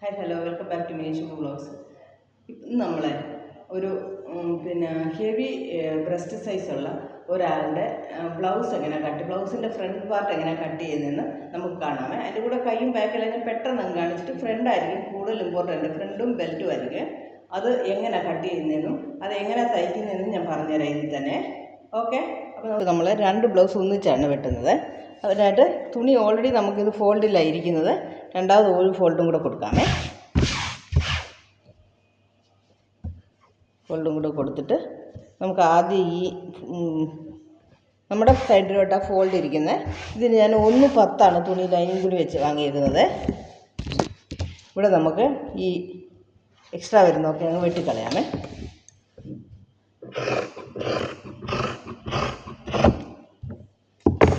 Hi hello welcome back to Meeshu vlogs. ഇപ്പം നമ്മളെ ഒരു ഹെവി ബ്രസ്റ്റ് സൈസുള്ള ഒരാളുടെ ബ്ലൗസ് എങ്ങനെ ബ്ലൗസിൻ്റെ ഫ്രണ്ട് പാർട്ട് എങ്ങനെ കട്ട് ചെയ്യുന്നതെന്ന് നമുക്ക് കാണാമേ. അതിൻ്റെ കൂടെ കൈയും ബാക്കിലെല്ലാം പെട്ടെന്ന് കാണിച്ചിട്ട് ഫ്രണ്ടായിരിക്കും കൂടുതൽ ഇമ്പോർട്ടൻ്റ്, ഫ്രണ്ടും ബെൽറ്റും ആയിരിക്കും. അത് എങ്ങനെ കട്ട് ചെയ്യുന്നതെന്നും അത് എങ്ങനെ തയ്ക്കുന്നതെന്നും ഞാൻ പറഞ്ഞുതരാം ഇതിൽ തന്നെ. ഓക്കെ, അപ്പോൾ നമ്മൾ 2 ബ്ലൗസ് ഒന്നിച്ചാണ് വെട്ടുന്നത്. അതിനായിട്ട് തുണി ഓൾറെഡി നമുക്കിത് ഫോൾഡിലായിരിക്കുന്നത്, രണ്ടാമത് ഒരു ഫോൾഡും കൂടെ കൊടുക്കാമേ. ഫോൾഡും കൂടെ കൊടുത്തിട്ട് നമുക്ക് ആദ്യം ഈ നമ്മുടെ സൈഡിലോട്ട് ഫോൾഡ് ഇരിക്കുന്നത്, ഇതിന് ഞാൻ 1.10 തുണി ലൈനിങ് കൂടി വെച്ച് വാങ്ങിയിരുന്നത്. ഇവിടെ നമുക്ക് ഈ എക്സ്ട്രാ വരുന്നതൊക്കെ അങ്ങ് വെട്ടിക്കളയാമേ.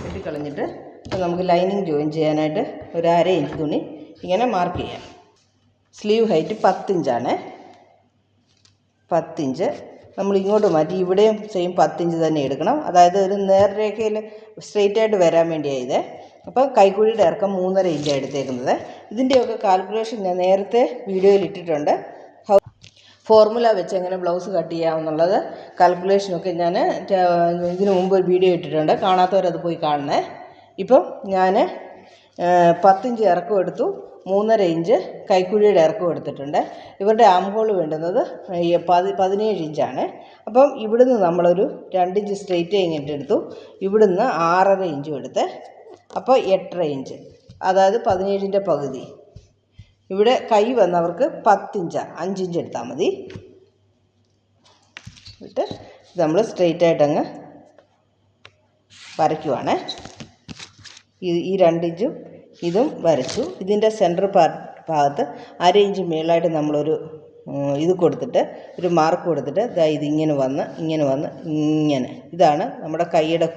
വെട്ടിക്കളഞ്ഞിട്ട് നമുക്ക് ലൈനിങ് ജോയിൻ ചെയ്യാനായിട്ട് ഒരു 1/2 ഇഞ്ച് തുണി ഇങ്ങനെ മാർക്ക് ചെയ്യാം. സ്ലീവ് ഹൈറ്റ് 10 ഇഞ്ചാണ്. 10 ഇഞ്ച് നമ്മൾ ഇങ്ങോട്ട് മാറ്റി ഇവിടെയും സെയിം 10 ഇഞ്ച് തന്നെ എടുക്കണം. അതായത് ഒരു നേർരേഖയിൽ സ്ട്രെയിറ്റ് ആയിട്ട് വരാൻ വേണ്ടിയാണ് ഇത്. അപ്പോൾ കൈക്കുഴിയുടെ ഇറക്കം 3.5 ഇഞ്ചാണ് എടുത്തേക്കുന്നത്. ഇതിൻ്റെയൊക്കെ കാൽക്കുലേഷൻ ഞാൻ നേരത്തെ വീഡിയോയിൽ ഇട്ടിട്ടുണ്ട്. ഫോർമുല വെച്ച് എങ്ങനെ ബ്ലൗസ് കട്ട് ചെയ്യാമെന്നുള്ളത് കാൽക്കുലേഷനൊക്കെ ഞാൻ ഇതിനു മുമ്പ് ഒരു വീഡിയോ ഇട്ടിട്ടുണ്ട്. കാണാത്തവരത് പോയി കാണണേ. ഇപ്പം ഞാൻ 10 ഇഞ്ച് ഇറക്കം എടുത്തു, 3.5 ഇഞ്ച് കൈക്കുഴിയുടെ ഇറക്കം എടുത്തിട്ടുണ്ട്. ഇവരുടെ ആം ഹോൾ വേണ്ടുന്നത് 17 ഇഞ്ചാണ്. അപ്പം ഇവിടുന്ന് നമ്മളൊരു 2 ഇഞ്ച് സ്ട്രെയിറ്റ് ഇങ്ങോട്ട് എടുത്തു, ഇവിടുന്ന് 6.5 ഇഞ്ചും എടുത്ത്, അപ്പോൾ 8.5 ഇഞ്ച്, അതായത് 17ൻ്റെ പകുതി. ഇവിടെ കൈ വന്നവർക്ക് 10 ഇഞ്ചാണ്, 5 ഇഞ്ച് എടുത്താൽ മതി. എന്നിട്ട് ഇത് നമ്മൾ സ്ട്രെയിറ്റ് ആയിട്ടങ്ങ് വരയ്ക്കുവാണ്. ഈ 2 ഇഞ്ചും ഇതും വരച്ചു. ഇതിൻ്റെ സെൻറ്റർ ഭാഗത്ത് 1/2 ഇഞ്ച് മേളായിട്ട് നമ്മളൊരു ഇത് കൊടുത്തിട്ട്, ഒരു മാർക്ക് കൊടുത്തിട്ട്, ഇതിങ്ങനെ വന്ന് ഇങ്ങനെ, ഇതാണ് നമ്മുടെ കൈയുടെ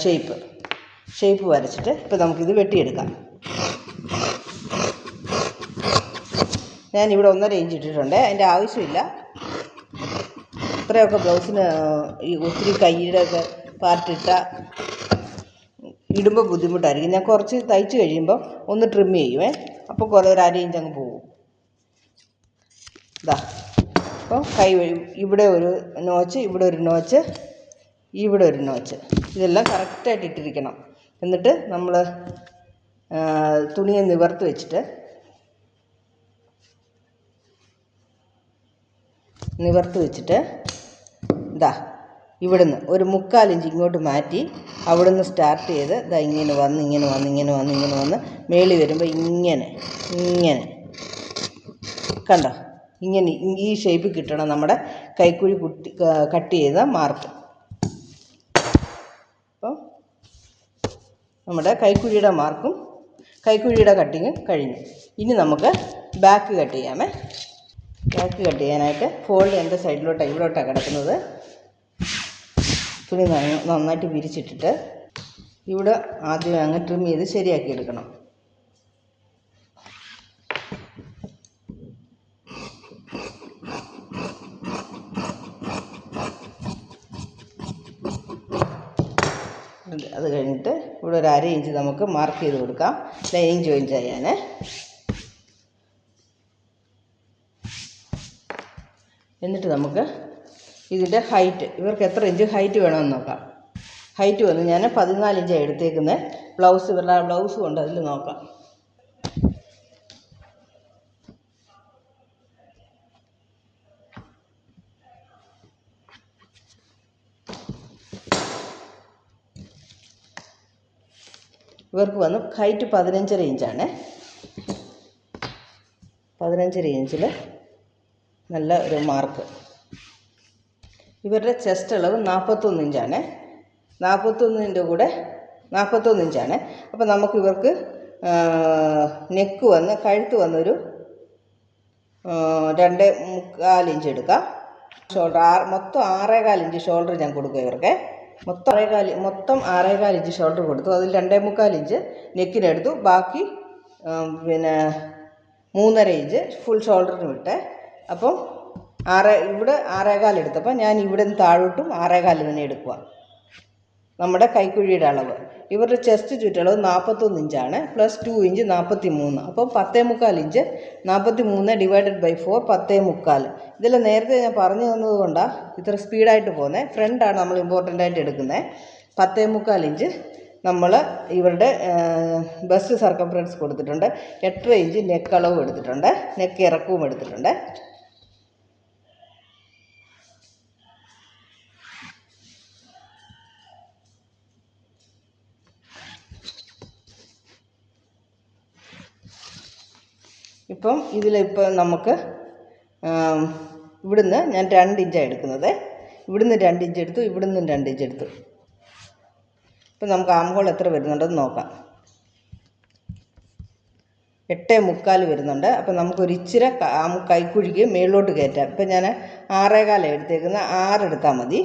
ഷേപ്പ് വരച്ചിട്ട് ഇപ്പോൾ നമുക്കിത് വെട്ടിയെടുക്കാം. ഞാനിവിടെ 1.5 ഇഞ്ച് ഇട്ടിട്ടുണ്ട്, അതിൻ്റെ ആവശ്യമില്ല. ഇത്രയൊക്കെ ബ്ലൗസിന് ഈ ഒത്തിരി കൈയുടെ ഒക്കെ ഇടുമ്പോൾ ബുദ്ധിമുട്ടായിരിക്കും. ഞാൻ കുറച്ച് തയ്ച്ച് കഴിയുമ്പോൾ ഒന്ന് ട്രിം ചെയ്യുമേ, അപ്പോൾ കുറേ ഒരു 1/2 ഇഞ്ച് അങ്ങ് പോകും. അപ്പോൾ കൈ ഇവിടെ ഒരു നോച്ച്, ഇവിടെ ഒരു നോച്ച്, ഇവിടെ ഒരു നോച്ച്, ഇതെല്ലാം കറക്റ്റായിട്ട് ഇട്ടിരിക്കണം. എന്നിട്ട് നമ്മൾ തുണിയെ നിവർത്ത് വെച്ചിട്ട് ഇവിടുന്ന് ഒരു 3/4 ഇഞ്ച് ഇങ്ങോട്ട് മാറ്റി, അവിടുന്ന് സ്റ്റാർട്ട് ചെയ്ത് ഇങ്ങനെ വന്ന് മേളിൽ വരുമ്പോൾ ഇങ്ങനെ കണ്ടോ, ഇങ്ങനെ ഈ ഷേപ്പ് കിട്ടണം നമ്മുടെ കൈക്കുഴി കട്ട് ചെയ്ത മാർക്ക്. അപ്പം നമ്മുടെ കൈക്കുഴിയുടെ മാർക്കും കൈക്കുഴിയുടെ കട്ടിങ്ങും കഴിഞ്ഞു. ഇനി നമുക്ക് ബാക്ക് കട്ട് ചെയ്യാമേ. ബാക്ക് കട്ട് ചെയ്യാനായിട്ട് ഫോൾഡ് എൻ്റെ സൈഡിലോട്ടാണ്, ഇവിടോട്ടാണ് കിടക്കുന്നത്. തുണി നന്നായിട്ട് വിരിച്ചിട്ടിട്ട് ഇവിടെ ആദ്യം അങ്ങ് ട്രിം ചെയ്ത് ശരിയാക്കി എടുക്കണം. അത് കഴിഞ്ഞിട്ട് ഇവിടെ ഒരു 1/2 ഇഞ്ച് നമുക്ക് മാർക്ക് ചെയ്ത് കൊടുക്കാം ലൈനിങ് ജോയിൻ ചെയ്യാൻ. എന്നിട്ട് നമുക്ക് ഇതിൻ്റെ ഹൈറ്റ്, ഇവർക്ക് എത്ര ഇഞ്ച് ഹൈറ്റ് വേണമെന്ന് നോക്കാം. ഹൈറ്റ് വന്ന് ഞാൻ 14 ഇഞ്ചാണ് എടുത്തേക്കുന്നത്. ഇവരുടെ ബ്ലൗസ് കൊണ്ട് അതിൽ നോക്കാം. ഇവർക്ക് വന്ന് ഹൈറ്റ് 15.5 ഇഞ്ചാണ്. 15.5 ഇഞ്ചിൽ നല്ല ഒരു മാർക്ക്. ഇവരുടെ ചെസ്റ്റ് അളവ് 41 ഇഞ്ചാണ്. 41ൻ്റെ കൂടെ 41 ഇഞ്ചാണ്. അപ്പോൾ നമുക്ക് ഇവർക്ക് നെക്ക് കഴുത്ത് വന്നൊരു 2.25 ഇഞ്ച് എടുക്കാം. ഷോൾഡർ മൊത്തം 6.25 ഇഞ്ച് ഷോൾഡർ ഞാൻ കൊടുക്കും ഇവർക്ക്. മൊത്തം 6.25 ഇഞ്ച് ഷോൾഡർ കൊടുത്തു. അതിൽ 2.25 ഇഞ്ച് നെക്കിനെടുത്തു. ബാക്കി 3.5 ഇഞ്ച് ഫുൾ ഷോൾഡറിന് വിട്ട്. അപ്പം ഇവിടെ 6.25 എടുത്തപ്പോൾ ഞാൻ ഇവിടെ നിന്ന് താഴോട്ടും 6.25 തന്നെ എടുക്കുക. നമ്മുടെ കൈക്കുഴിയുടെ അളവ് ഇവരുടെ ചെസ്റ്റ് ചുറ്റളവ് 41 ഇഞ്ചാണ്, പ്ലസ് 2 ഇഞ്ച് 43. അപ്പോൾ 10.25 ഇഞ്ച് 43 ഡിവൈഡഡ് ബൈ 4 10.25. ഇതെല്ലാം നേരത്തെ ഞാൻ പറഞ്ഞു തന്നത് കൊണ്ടാണ് ഇത്ര സ്പീഡായിട്ട് പോകുന്നത്. ഫ്രണ്ടാണ് നമ്മൾ ഇമ്പോർട്ടൻ്റ് ആയിട്ട് എടുക്കുന്നത്. 10.25 ഇഞ്ച് നമ്മൾ ഇവരുടെ ബസ്റ്റ് സർക്കംഫറൻസ് കൊടുത്തിട്ടുണ്ട്. 8 ഇഞ്ച് നെക്ക് അളവും എടുത്തിട്ടുണ്ട്, നെക്ക് ഇറക്കവും എടുത്തിട്ടുണ്ട്. ഇപ്പം ഇതിലിപ്പോൾ നമുക്ക് ഇവിടുന്ന് ഞാൻ 2 ഇഞ്ചാണ് എടുക്കുന്നത്. ഇവിടുന്ന് 2 ഇഞ്ച് എടുത്തു, ഇവിടുന്ന് 2 ഇഞ്ച് എടുത്തു. ഇപ്പം നമുക്ക് ആം ഹോൾ എത്ര വരുന്നുണ്ടെന്ന് നോക്കാം. 8.25 വരുന്നുണ്ട്. അപ്പം നമുക്കൊരു ഇച്ചിരി കൈക്കുഴിക്ക് മേളിലോട്ട് കയറ്റാം. ഇപ്പം ഞാൻ 6.25 എടുത്തേക്കുന്നത്, 6 എടുത്താൽ മതി.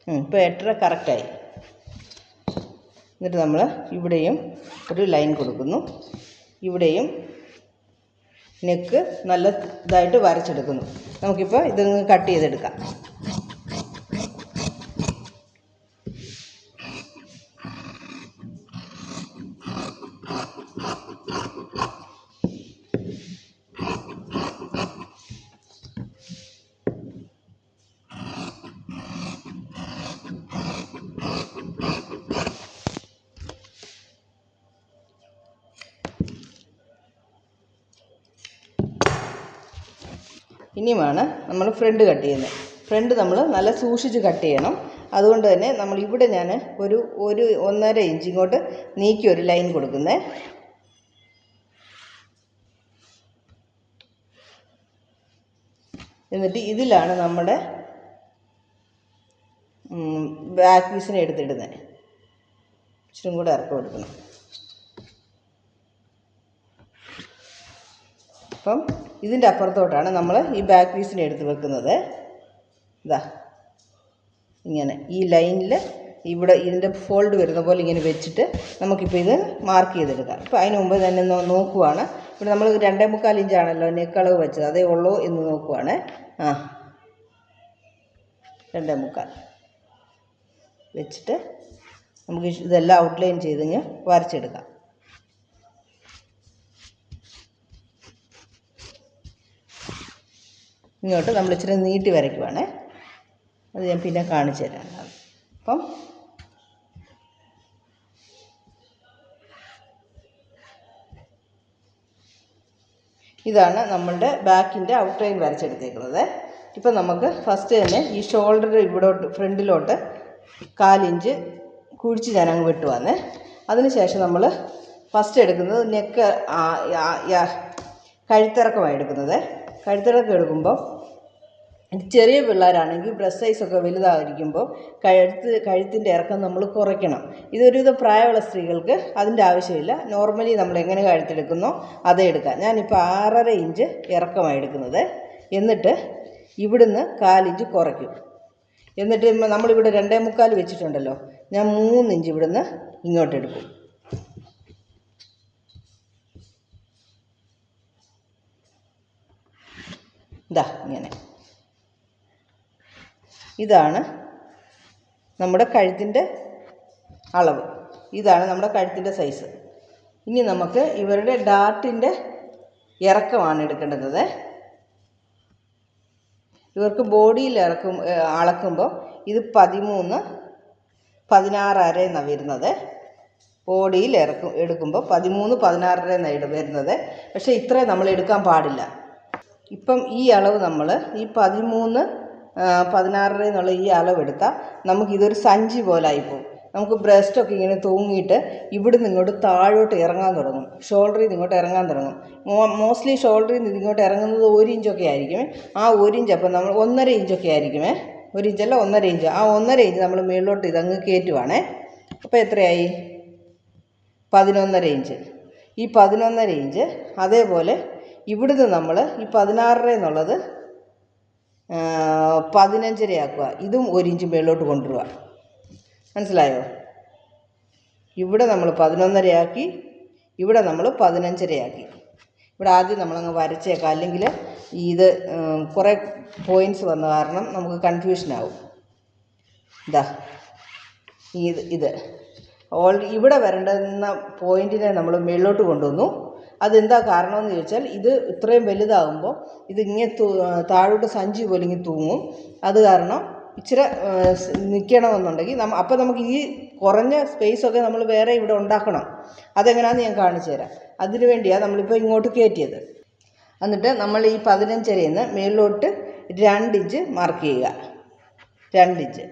ഇപ്പോൾ 8.5 കറക്റ്റായി. എന്നിട്ട് നമ്മൾ ഇവിടെയും ഒരു ലൈൻ കൊടുക്കുന്നു, ഇവിടെയും നെക്ക് നല്ല ഇതായിട്ട് വരച്ചെടുക്കുന്നു. നമുക്കിപ്പോൾ ഇതൊന്ന് കട്ട് ചെയ്തെടുക്കാം. ഇനിയുമാണ് നമ്മൾ ഫ്രണ്ട് കട്ട് ചെയ്യുന്നത്. ഫ്രണ്ട് നമ്മൾ നല്ല സൂക്ഷിച്ച് കട്ട് ചെയ്യണം. അതുകൊണ്ട് തന്നെ നമ്മൾ ഇവിടെ ഞാൻ ഒരു 1.5 ഇഞ്ച് ഇങ്ങോട്ട് നീക്കി ഒരു ലൈൻ കൊടുക്കുന്നത്. എന്നിട്ട് ഇതിലാണ് നമ്മുടെ ബാക്ക് പീസിനെ എടുത്തിടുന്നത്. ഇച്ചിരി കൂടെ ഇറക്കം എടുക്കണം. അപ്പം ഇതിൻ്റെ അപ്പുറത്തോട്ടാണ് നമ്മൾ ഈ ബാക്ക് പീസിനെ എടുത്ത് വെക്കുന്നത്. ഇതാ ഇങ്ങനെ ഈ ലൈനിൽ ഇവിടെ ഇതിൻ്റെ ഫോൾഡ് വരുന്ന പോലെ ഇങ്ങനെ വെച്ചിട്ട് നമുക്കിപ്പോൾ ഇത് മാർക്ക് ചെയ്തെടുക്കാം. ഇപ്പോൾ അതിന് മുമ്പ് തന്നെ നോക്കുവാണ്. ഇവിടെ നമ്മൾ 2.25 ഇഞ്ചാണല്ലോ നെക്കളവ് വെച്ചത്, അതേ ഉള്ളൂ എന്ന് നോക്കുവാണ്. 2.25 വെച്ചിട്ട് നമുക്ക് ഇതെല്ലാം ഔട്ട്ലൈൻ ചെയ്തിങ്ങ് വരച്ചെടുക്കാം. ഇങ്ങോട്ട് നമ്മൾ ഇച്ചിരി നീട്ടി വരയ്ക്കുവാണ്. അത് ഞാൻ പിന്നെ കാണിച്ചു തരാം. അപ്പം ഇതാണ് നമ്മളുടെ ബാക്കിൻ്റെ ഔട്ട്ലൈൻ വരച്ചെടുത്തേക്കുന്നത്. ഇപ്പം നമുക്ക് ഫസ്റ്റ് തന്നെ ഈ ഷോൾഡർ ഇവിടോട്ട് ഫ്രണ്ടിലോട്ട് 1/4 ഇഞ്ച് കുഴിച്ച് ഞാനങ്ങ് വെട്ടുവാന്ന്. അതിനുശേഷം നമ്മൾ ഫസ്റ്റ് എടുക്കുന്നത് നെക്ക് കഴുത്തിറക്കമാണ് എടുക്കുന്നത്. കഴുത്തിറക്കം എടുക്കുമ്പോൾ ചെറിയ പിള്ളേരാണെങ്കിൽ ബ്രസ്റ്റ് സൈസൊക്കെ വലുതായിരിക്കുമ്പോൾ കഴുത്തിൻ്റെ ഇറക്കം നമ്മൾ കുറയ്ക്കണം. ഇതൊരുവിധം പ്രായമുള്ള സ്ത്രീകൾക്ക് അതിൻ്റെ ആവശ്യമില്ല. നോർമലി നമ്മൾ എങ്ങനെ കഴുത്തെടുക്കുന്നോ അതേ എടുക്കാം. ഞാനിപ്പോൾ 6.5 ഇഞ്ച് ഇറക്കമാണ് എടുക്കുന്നത്. എന്നിട്ട് ഇവിടുന്ന് 1/4 ഇഞ്ച് കുറയ്ക്കും. എന്നിട്ട് നമ്മളിവിടെ 2.25 വെച്ചിട്ടുണ്ടല്ലോ, ഞാൻ 3 ഇഞ്ച് ഇവിടുന്ന് ഇങ്ങോട്ടെടുക്കും. ഇതാ ഇങ്ങനെ. ഇതാണ് നമ്മുടെ കഴുത്തിൻ്റെ അളവ്, ഇതാണ് നമ്മുടെ കഴുത്തിൻ്റെ സൈസ്. ഇനി നമുക്ക് ഇവരുടെ ഡാർട്ടിൻ്റെ ഇറക്കമാണ് എടുക്കേണ്ടത്. ഇവർക്ക് ബോഡിയിൽ അളക്കുമ്പോൾ ഇത് 13 16.5 എന്നാണ് വരുന്നത്. ബോഡിയിൽ എടുക്കുമ്പോൾ 13 16.5 എന്നാണ് വരുന്നത്. പക്ഷേ ഇത്രയും നമ്മൾ എടുക്കാൻ പാടില്ല. ഇപ്പം ഈ അളവ് നമ്മൾ ഈ 13 16 എന്നുള്ള ഈ അളവെടുത്താൽ നമുക്കിതൊരു സഞ്ചി പോലെ ആയിപ്പോവും. നമുക്ക് ബ്രസ്റ്റൊക്കെ ഇങ്ങനെ തൂങ്ങിയിട്ട് ഇവിടുന്ന് ഇങ്ങോട്ട് താഴോട്ട് ഇറങ്ങാൻ തുടങ്ങും. ഷോൾഡറിൽ നിന്ന് ഇങ്ങോട്ട് ഇറങ്ങാൻ തുടങ്ങും. മോസ്റ്റ്ലി ഷോൾഡറിൽ നിന്ന് ഇങ്ങോട്ട് ഇറങ്ങുന്നത് 1 ഇഞ്ചൊക്കെ ആയിരിക്കുമേ. ആ 1 ഇഞ്ച് അപ്പം നമ്മൾ 1.5 ഇഞ്ചൊക്കെ ആയിരിക്കുമേ. 1 ഇഞ്ചല്ല 1.5 ഇഞ്ച്. ആ 1.5 ഇഞ്ച് നമ്മൾ മുകളിലോട്ട് ഇതങ്ങ് കയറ്റുവാണേ. അപ്പോൾ എത്രയായി? 11.5 ഇഞ്ച്. ഈ 11.5 ഇഞ്ച് അതേപോലെ ഇവിടുന്ന് നമ്മൾ ഈ 16 എന്നുള്ളത് 15.5 ആക്കുക. ഇതും 1 ഇഞ്ച് മുകളിലോട്ട് കൊണ്ടുവരിക. മനസ്സിലായോ? ഇവിടെ നമ്മൾ 11.5 ആക്കി, ഇവിടെ നമ്മൾ 15.5 ആക്കി. ഇവിടെ ആദ്യം നമ്മളങ്ങ് വരച്ചേക്കാം, അല്ലെങ്കിൽ ഇത് കുറേ പോയിൻറ്റ്സ് വന്ന കാരണം നമുക്ക് കൺഫ്യൂഷനാവും. ഇതാ ഇത് ഇവിടെ വരേണ്ടുന്ന പോയിൻറ്റിനെ നമ്മൾ മേളിലോട്ട് കൊണ്ടുവന്നു. അതെന്താ കാരണമെന്ന് ചോദിച്ചാൽ, ഇത് ഇത്രയും വലുതാകുമ്പോൾ ഇതിങ്ങനെ താഴോട്ട് സഞ്ചി പോലെ ഇങ്ങനെ തൂങ്ങും. അത് കാരണം ഇച്ചിരി നിൽക്കണമെന്നുണ്ടെങ്കിൽ അപ്പോൾ നമുക്ക് ഈ കുറഞ്ഞ സ്പേസൊക്കെ നമ്മൾ വേറെ ഇവിടെ ഉണ്ടാക്കണം. അതെങ്ങനെയാണെന്ന് ഞാൻ കാണിച്ചു തരാം. അതിനു വേണ്ടിയാണ് നമ്മളിപ്പോൾ ഇങ്ങോട്ട് കയറ്റിയത്. എന്നിട്ട് നമ്മൾ ഈ 15 നിന്ന് മേളിലോട്ട് 2 ഇഞ്ച് മാർക്ക് ചെയ്യുക. 2 ഇഞ്ച്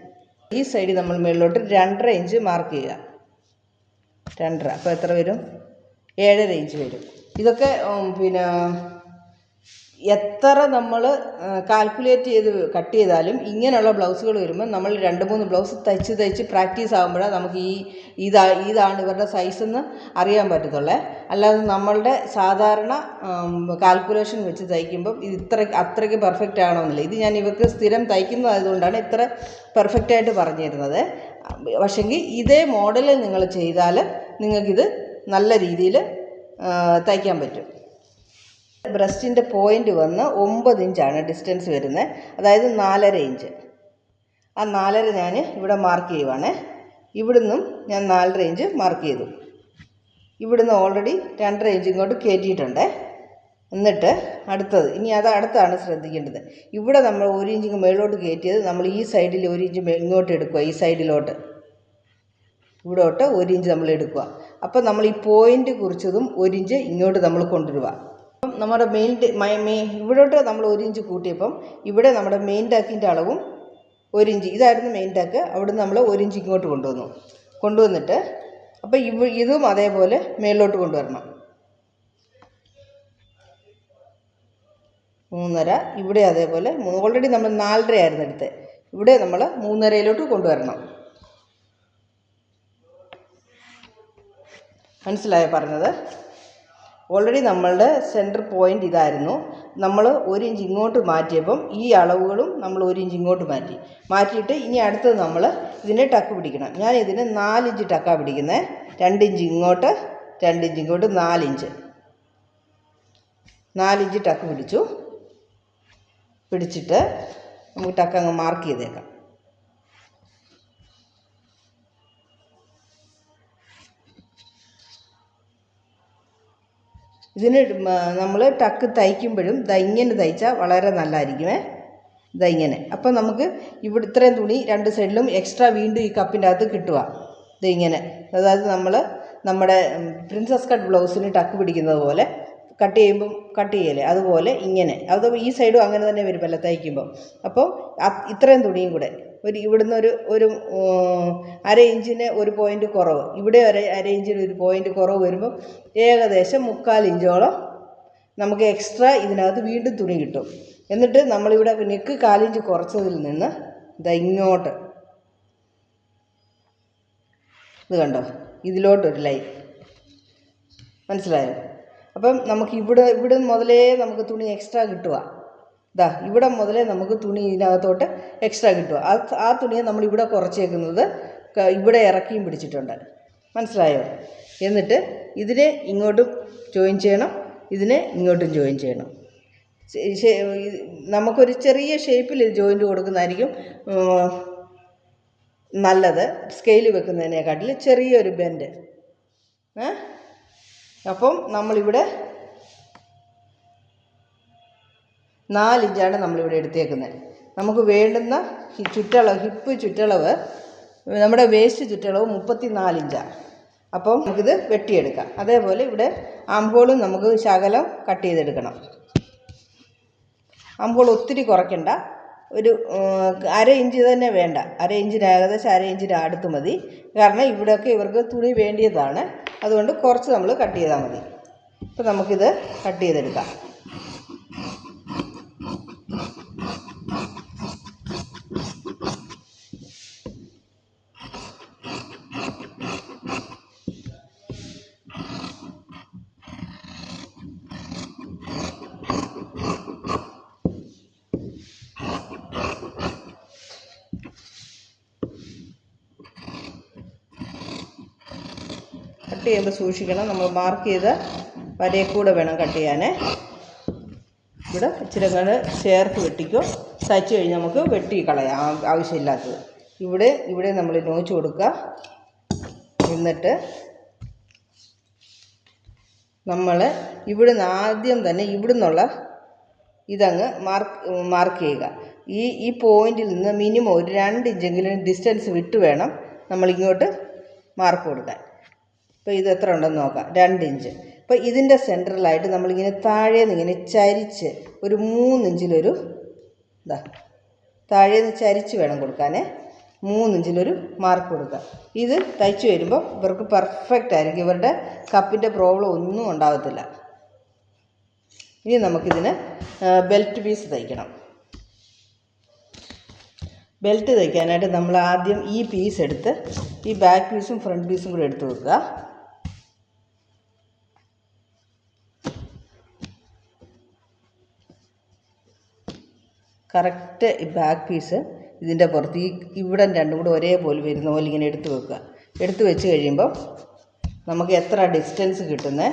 ഈ സൈഡിൽ നമ്മൾ മേളിലോട്ട് 2.5 ഇഞ്ച് മാർക്ക് ചെയ്യുക. 2.5. അപ്പോൾ എത്ര വരും? 7.5 ഇഞ്ച് വരും. ഇതൊക്കെ പിന്നെ എത്ര നമ്മൾ കാൽക്കുലേറ്റ് ചെയ്ത് കട്ട് ചെയ്താലും ഇങ്ങനെയുള്ള ബ്ലൗസുകൾ വരുമ്പോൾ നമ്മൾ 2-3 ബ്ലൗസ് തയ്ച്ച് പ്രാക്ടീസ് ആകുമ്പോഴാണ് നമുക്ക് ഇതാണ് ഇവരുടെ സൈസെന്ന് അറിയാൻ പറ്റത്തുള്ളേ. അല്ലാതെ നമ്മളുടെ സാധാരണ കാൽക്കുലേഷൻ വെച്ച് തയ്ക്കുമ്പം ഇത് അത്രയ്ക്ക് പെർഫെക്റ്റ് ആകണമെന്നില്ല. ഇത് ഞാൻ ഇവർക്ക് സ്ഥിരം തയ്ക്കുന്നതായതുകൊണ്ടാണ് ഇത്ര പെർഫെക്റ്റായിട്ട് പറഞ്ഞു തരുന്നത്. പക്ഷെങ്കിൽ ഇതേ മോഡലിൽ നിങ്ങൾ ചെയ്താൽ നിങ്ങൾക്കിത് നല്ല രീതിയിൽ തയ്ക്കാൻ പറ്റും. ബ്രസ്റ്റിൻ്റെ പോയിൻ്റ് വന്ന് 9 ഇഞ്ചാണ് ഡിസ്റ്റൻസ് വരുന്നത്, അതായത് 4.5 ഇഞ്ച്. ആ 4.5 ഞാൻ ഇവിടെ മാർക്ക് ചെയ്യുവാണ്. ഇവിടുന്നും ഞാൻ 4.5 ഇഞ്ച് മാർക്ക് ചെയ്തു. ഇവിടുന്ന് ഓൾറെഡി 2.5 ഇഞ്ച് ഇങ്ങോട്ട് കയറ്റിയിട്ടുണ്ട്. എന്നിട്ട് ഇനി അടുത്താണ് ശ്രദ്ധിക്കേണ്ടത്. ഇവിടെ നമ്മൾ 1 ഇഞ്ച് മേളിലോട്ട് കയറ്റിയത് നമ്മൾ ഈ സൈഡിൽ 1 ഇഞ്ച് ഇങ്ങോട്ട് എടുക്കുക. ഈ സൈഡിലോട്ട് ഇവിടോട്ട് 1 ഇഞ്ച് നമ്മൾ എടുക്കുക. അപ്പം നമ്മൾ ഈ പോയിൻ്റ് കുറിച്ചതും 1 ഇഞ്ച് ഇങ്ങോട്ട് നമ്മൾ കൊണ്ടുവരിക. അപ്പം നമ്മുടെ ഇവിടോട്ട് നമ്മൾ 1 ഇഞ്ച് കൂട്ടിയപ്പം ഇവിടെ നമ്മുടെ മെയിൻ ടാക്കിൻ്റെ അളവും 1 ഇഞ്ച്, ഇതായിരുന്നു മെയിൻ ടാക്ക്. അവിടുന്ന് നമ്മൾ 1 ഇഞ്ച് ഇങ്ങോട്ട് കൊണ്ടുവന്നിട്ട് അപ്പം ഇതും അതേപോലെ മേളിലോട്ട് കൊണ്ടുവരണം. 3.5. ഇവിടെ അതേപോലെ ഓൾറെഡി നമ്മൾ 4.5 ആയിരുന്നു എടുത്തത്. ഇവിടെ നമ്മൾ 3.5 കൊണ്ടുവരണം. മനസ്സിലായോ പറഞ്ഞത്? ഓൾറെഡി നമ്മളുടെ സെൻറ്റർ പോയിൻ്റ് ഇതായിരുന്നു. നമ്മൾ 1 ഇഞ്ച് ഇങ്ങോട്ട് മാറ്റിയപ്പം ഈ അളവുകളും നമ്മൾ 1 ഇഞ്ച് ഇങ്ങോട്ട് മാറ്റിയിട്ട് ഇനി അടുത്തത് നമ്മൾ ഇതിനെ ടക്ക് പിടിക്കണം. ഞാൻ ഇതിന് 4 ഇഞ്ച് ടക്കാണ് പിടിക്കുന്നത്. 2 ഇഞ്ച് ഇങ്ങോട്ട് 2 ഇഞ്ച് ഇങ്ങോട്ട് 4 ഇഞ്ച് 4 ഇഞ്ച് ടക്ക് പിടിച്ചിട്ട് നമുക്ക് ടക്ക് അങ്ങ് മാർക്ക് ചെയ്തേക്കാം. ഇതിന് നമ്മൾ ടക്ക് തയ്ക്കുമ്പോഴും ഇങ്ങനെ തയ്ച്ചാൽ വളരെ നല്ലതായിരിക്കുമേ. ഇങ്ങനെ. അപ്പം നമുക്ക് ഇവിടെ ഇത്രയും തുണി 2 സൈഡിലും എക്സ്ട്രാ വീണ്ടും ഈ കപ്പിൻ്റെ അകത്ത് കിട്ടുക. ഇങ്ങനെ, അതായത് നമ്മുടെ പ്രിൻസസ് കട്ട് ബ്ലൗസിന് ടക്ക് പിടിക്കുന്നത് പോലെ കട്ട് ചെയ്യല്ലേ, അതുപോലെ ഇങ്ങനെ. അത് ഈ സൈഡും അങ്ങനെ തന്നെ വരുമല്ലോ തയ്ക്കുമ്പോൾ. അപ്പോൾ ഇത്രയും തുണിയും കൂടെ ഇവിടുന്ന് ഒരു 1/2 ഇഞ്ചിന് 1 പോയിൻ്റ് കുറവ്, ഇവിടെ 1/2 ഇഞ്ചിന് 1 പോയിൻ്റ് കുറവ് വരുമ്പോൾ ഏകദേശം 3/4 ഇഞ്ചോളം നമുക്ക് എക്സ്ട്രാ ഇതിനകത്ത് വീണ്ടും തുണി കിട്ടും. എന്നിട്ട് നമ്മളിവിടെ നെക്ക് 1/4 ഇഞ്ച് കുറച്ചതിൽ നിന്ന് ഇങ്ങോട്ട് ഇത് കണ്ടോ, ഇതിലോട്ടൊരു ലൈൻ. മനസ്സിലായോ? അപ്പം നമുക്ക് ഇവിടെ മുതലേ നമുക്ക് തുണി എക്സ്ട്രാ കിട്ടുക. ഇവിടെ മുതലേ നമുക്ക് തുണി ഇതിനകത്തോട്ട് എക്സ്ട്രാ കിട്ടുക. ആ തുണിയെ നമ്മളിവിടെ കുറച്ചേക്കുന്നത് ഇവിടെ ഇറക്കിയും പിടിച്ചിട്ടുണ്ട്. മനസ്സിലായോ? എന്നിട്ട് ഇതിനെ ഇങ്ങോട്ടും ജോയിൻ ചെയ്യണം, ഇതിനെ ഇങ്ങോട്ടും ജോയിൻ ചെയ്യണം. നമുക്കൊരു ചെറിയ ഷേപ്പിൽ ജോയിൻറ്റ് കൊടുക്കുന്നതായിരിക്കും നല്ലത്, സ്കെയിൽ വെക്കുന്നതിനെക്കാട്ടിൽ ചെറിയൊരു ബെൻഡ്. അപ്പം നമ്മളിവിടെ 4 ഇഞ്ചാണ് നമ്മളിവിടെ എടുത്തേക്കുന്നത്. നമുക്ക് വേണ്ടുന്ന ഹിപ്പ് ചുറ്റളവ്, നമ്മുടെ വേസ്റ്റ് ചുറ്റളവ് 34 ഇഞ്ചാണ്. അപ്പം നമുക്കിത് വെട്ടിയെടുക്കാം. അതേപോലെ ഇവിടെ ആംഹോളും നമുക്ക് ശകലം കട്ട് ചെയ്തെടുക്കണം. ആംഹോൾ ഒത്തിരി കുറയ്ക്കണ്ട, ഒരു 1/2 ഇഞ്ച് തന്നെ വേണ്ട. 1/2 ഇഞ്ചിന് ഏകദേശം 1/2 ഇഞ്ചിന് അടുത്ത് മതി. കാരണം ഇവിടെയൊക്കെ ഇവർക്ക് തുണി വേണ്ടിയതാണ്, അതുകൊണ്ട് കുറച്ച് നമ്മൾ കട്ട് ചെയ്താൽ മതി. അപ്പോൾ നമുക്കിത് കട്ട് ചെയ്തെടുക്കാം. കട്ട് ചെയ്യുമ്പോൾ സൂക്ഷിക്കണം, നമ്മൾ മാർക്ക് ചെയ്ത വരയിൽ കൂടെ വേണം കട്ട് ചെയ്യാൻ. ഇവിടെ ഇച്ചിരി അങ്ങനെ ചേർത്ത് വെട്ടിക്കോ. തയ്ച്ച് കഴിഞ്ഞ് നമുക്ക് വെട്ടി കളയാം ആവശ്യമില്ലാത്തത്. ഇവിടെ നമ്മൾ നോച്ച് കൊടുക്കുക. എന്നിട്ട് നമ്മൾ ഇവിടുന്ന് ആദ്യം തന്നെ ഇവിടുന്നുള്ള ഇതങ്ങ് മാർക്ക് ചെയ്യുക. ഈ പോയിന്റിൽ നിന്ന് മിനിമം ഒരു 2 ഇഞ്ചെങ്കിലും ഡിസ്റ്റൻസ് വിട്ട് വേണം നമ്മളിങ്ങോട്ട് മാർക്ക് കൊടുക്കാൻ. ഇപ്പോൾ ഇത് എത്ര ഉണ്ടെന്ന് നോക്കാം. 2 ഇഞ്ച്. അപ്പോൾ ഇതിൻ്റെ സെൻറ്ററിലായിട്ട് നമ്മളിങ്ങനെ താഴേന്ന് ഇങ്ങനെ ചരിച്ച് ഒരു 3 ഇഞ്ചിലൊരു താഴേന്ന് ചരിച്ച് വേണം കൊടുക്കാൻ. 3 ഇഞ്ചിലൊരു മാർക്ക് കൊടുക്കുക. ഇത് തയ്ച്ച് വരുമ്പോൾ ഇവർക്ക് പെർഫെക്റ്റ് ആയിരിക്കും. ഇവരുടെ കപ്പിൻ്റെ പ്രോബ്ലം ഒന്നും ഉണ്ടാകത്തില്ല. ഇനി നമുക്കിതിന് ബെൽറ്റ് പീസ് തയ്ക്കണം. ബെൽറ്റ് തയ്ക്കാനായിട്ട് നമ്മൾ ആദ്യം ഈ പീസ് എടുത്ത് ഈ ബാക്ക് പീസും ഫ്രണ്ട് പീസും കൂടെ എടുത്ത് വെക്കുക. കറക്റ്റ് ഈ ബാക്ക് പീസ് ഇതിൻ്റെ പുറത്ത് ഇവിടെ രണ്ടും കൂടെ ഒരേപോലെ വരുന്ന പോലെ ഇങ്ങനെ എടുത്ത് വെക്കുക. എടുത്ത് വെച്ച് കഴിയുമ്പോൾ നമുക്ക് എത്ര ഡിസ്റ്റൻസ് കിട്ടുന്നത്,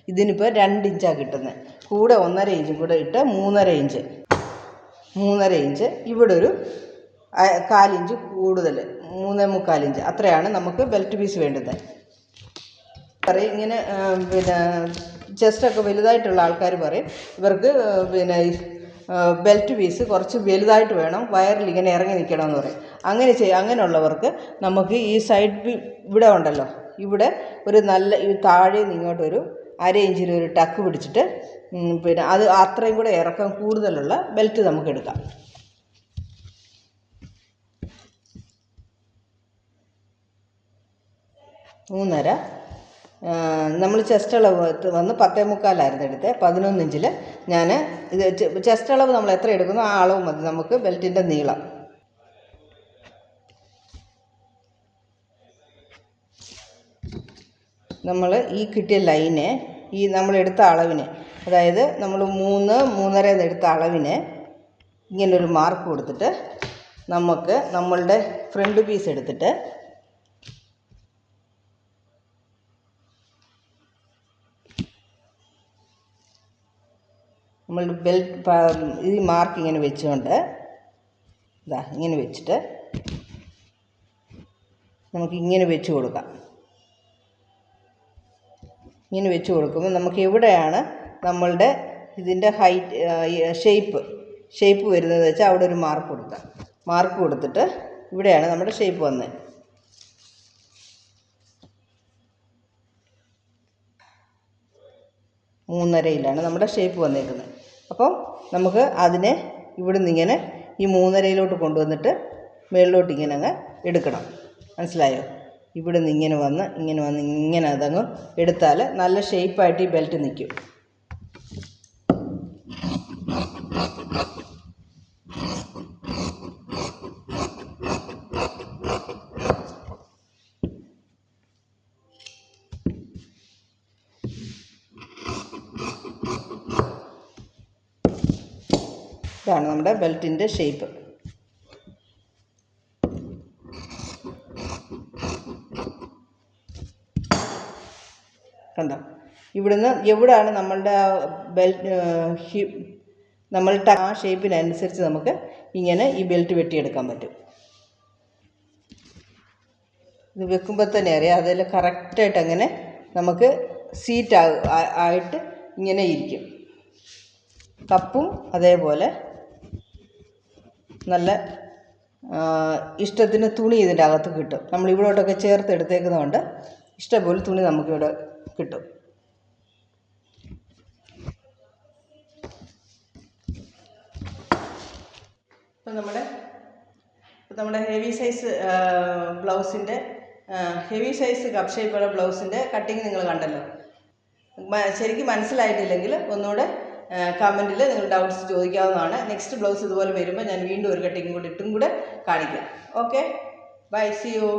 ഇതിനിപ്പോൾ 2 ഇഞ്ചാണ് കിട്ടുന്നത്. കൂടെ 1.5 ഇഞ്ചും കൂടെ ഇട്ട് 3.5 ഇഞ്ച്. 3.5 ഇഞ്ച്. ഇവിടെ ഒരു 1/4 ഇഞ്ച് കൂടുതൽ, 3.25 ഇഞ്ച്. അത്രയാണ് നമുക്ക് ബെൽറ്റ് പീസ് വേണ്ടത്. പറയും ഇങ്ങനെ ചെസ്റ്റൊക്കെ വലുതായിട്ടുള്ള ആൾക്കാർ പറയും ഇവർക്ക് ബെൽറ്റ് പീസ് കുറച്ച് വലുതായിട്ട് വേണം, വയറിൽ ഇങ്ങനെ ഇറങ്ങി നിൽക്കണമെന്ന് പറയും. അങ്ങനെയുള്ളവർക്ക് നമുക്ക് ഈ സൈഡ് ഇവിടെ ഉണ്ടല്ലോ, ഇവിടെ ഒരു നല്ല ഈ താഴെ ഇങ്ങോട്ടൊരു 1/2 ഇഞ്ചിലൊരു ടക്ക് പിടിച്ചിട്ട് അത് അത്രയും കൂടെ ഇറക്കം കൂടുതലുള്ള ബെൽറ്റ് നമുക്ക് എടുക്കാം. മൂന്നര. നമ്മൾ ചെസ്റ്റ് അളവ് വന്ന് 10.25 എടുത്തത്. 11 ഇഞ്ചിൽ ഞാൻ ഇത് ചെസ്റ്റ് അളവ് നമ്മൾ എത്ര എടുക്കുന്നോ ആ അളവ് മതി നമുക്ക് ബെൽറ്റിൻ്റെ നീളം. നമ്മൾ ഈ കിട്ടിയ ലൈന് ഈ നമ്മളെടുത്ത അളവിന്, അതായത് നമ്മൾ 3.5 എടുത്ത അളവിന് ഇങ്ങനൊരു മാർക്ക് കൊടുത്തിട്ട് നമുക്ക് നമ്മളുടെ ഫ്രണ്ട് പീസ് എടുത്തിട്ട് നമ്മൾ ഈ മാർക്ക് ഇങ്ങനെ വെച്ചുകൊണ്ട് ഇങ്ങനെ വെച്ചിട്ട് നമുക്കിങ്ങനെ വെച്ച് കൊടുക്കാം. ഇങ്ങനെ വെച്ച് കൊടുക്കുമ്പോൾ നമുക്ക് എവിടെയാണ് നമ്മളുടെ ഇതിൻ്റെ ഷേപ്പ് വരുന്നത് വെച്ചാൽ അവിടെ ഒരു മാർക്ക് കൊടുക്കാം. മാർക്ക് കൊടുത്തിട്ട് ഇവിടെയാണ് നമ്മുടെ ഷേപ്പ് വന്നത്. മൂന്നരയിലാണ് നമ്മുടെ ഷേപ്പ് വന്നേക്കുന്നത്. അപ്പം നമുക്ക് അതിനെ ഇവിടുന്ന് ഇങ്ങനെ ഈ 3.5 കൊണ്ടുവന്നിട്ട് മുകളിലോട്ട് ഇങ്ങനെ അങ്ങ് എടുക്കണം. മനസ്സിലായോ? ഇവിടുന്ന് ഇങ്ങനെ വന്ന് ഇങ്ങനെ അതങ്ങ് എടുത്താൽ നല്ല ഷേപ്പായിട്ട് ഈ ബെൽറ്റ് നിൽക്കും. ഇതാണ് നമ്മുടെ ബെൽറ്റിൻ്റെ ഷേപ്പ്. കണ്ടോ? ഇവിടുന്ന് എവിടെയാണ് നമ്മളുടെ നമ്മളുടെ ആ ഷേപ്പിനനുസരിച്ച് നമുക്ക് ഇങ്ങനെ ഈ ബെൽറ്റ് വെട്ടിയെടുക്കാൻ പറ്റും. ഇത് വെക്കുമ്പോൾ തന്നെ അറിയാം അതിൽ കറക്റ്റായിട്ട് അങ്ങനെ നമുക്ക് സീറ്റ് ആയിട്ട് ഇങ്ങനെ ഇരിക്കും. കപ്പും അതേപോലെ നല്ല ഇഷ്ടത്തിന് തുണി ഇതിൻ്റെ അകത്ത് കിട്ടും. നമ്മൾ ഇവിടോട്ടൊക്കെ ചേർത്ത് എടുത്തേക്കുന്നതുകൊണ്ട് ഇഷ്ടംപോലെ തുണി നമുക്കിവിടെ കിട്ടും. ഇപ്പം നമ്മുടെ ഹെവി സൈസ് ബ്ലൗസിൻ്റെ ഹെവി സൈസ് കപ്പ് ഷേപ്പുള്ള ബ്ലൗസിൻ്റെ കട്ടിങ് നിങ്ങൾ കണ്ടല്ലോ. ശരിക്കും മനസ്സിലായിട്ടില്ലെങ്കിൽ ഒന്നുകൂടെ കമൻറ്റിൽ നിങ്ങൾ ഡൗട്ട്സ് ചോദിക്കാവുന്നതാണ്. നെക്സ്റ്റ് ബ്ലൗസ് ഇതുപോലെ വരുമ്പോൾ ഞാൻ വീണ്ടും ഒരു കട്ടിങ് കൂടി ഇട്ടും കൂടെ കാണിക്കാം. Okay, bye, see U.